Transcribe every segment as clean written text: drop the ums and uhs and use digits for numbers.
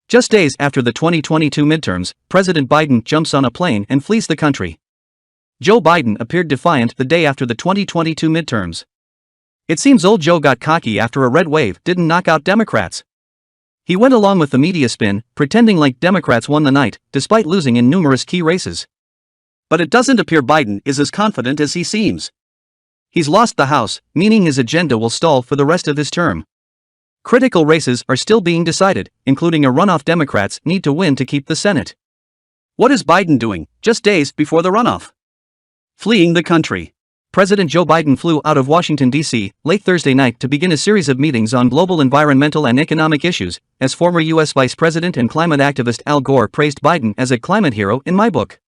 Just days after the 2022 midterms, President Biden jumps on a plane and flees the country. Joe Biden appeared defiant the day after the 2022 midterms. It seems old Joe got cocky after a red wave didn't knock out Democrats. He went along with the media spin, pretending like Democrats won the night, despite losing in numerous key races. But it doesn't appear Biden is as confident as he seems. He's lost the House, meaning his agenda will stall for the rest of his term. Critical races are still being decided, including a runoff Democrats need to win to keep the Senate. What is Biden doing, just days before the runoff? Fleeing the country. President Joe Biden flew out of Washington, D.C., late Thursday night to begin a series of meetings on global environmental and economic issues, as former U.S. Vice President and climate activist Al Gore praised Biden as a climate hero in my book.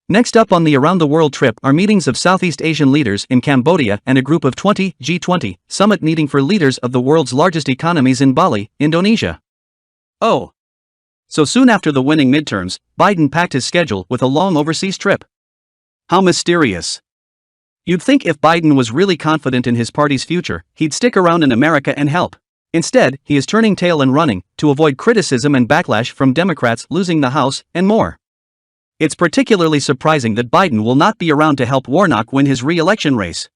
Next up on the Around the World trip are meetings of Southeast Asian leaders in Cambodia and a Group of 20, G20, summit meeting for leaders of the world's largest economies in Bali, Indonesia. Oh. So soon after the winning midterms, Biden packed his schedule with a long overseas trip. How mysterious. You'd think if Biden was really confident in his party's future, he'd stick around in America and help. Instead, he is turning tail and running, to avoid criticism and backlash from Democrats losing the House, and more. It's particularly surprising that Biden will not be around to help Warnock win his re-election race.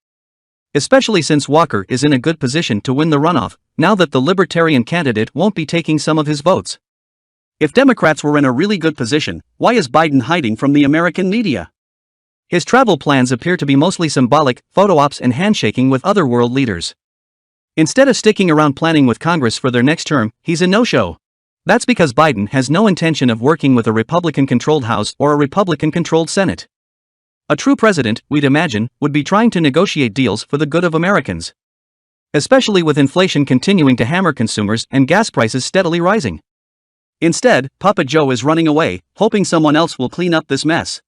Especially since Walker is in a good position to win the runoff, now that the Libertarian candidate won't be taking some of his votes. If Democrats were in a really good position, why is Biden hiding from the American media? His travel plans appear to be mostly symbolic, photo ops and handshaking with other world leaders. Instead of sticking around planning with Congress for their next term, he's a no-show. That's because Biden has no intention of working with a Republican-controlled House or a Republican-controlled Senate. A true president, we'd imagine, would be trying to negotiate deals for the good of Americans. Especially with inflation continuing to hammer consumers and gas prices steadily rising. Instead, Puppet Joe is running away, hoping someone else will clean up this mess.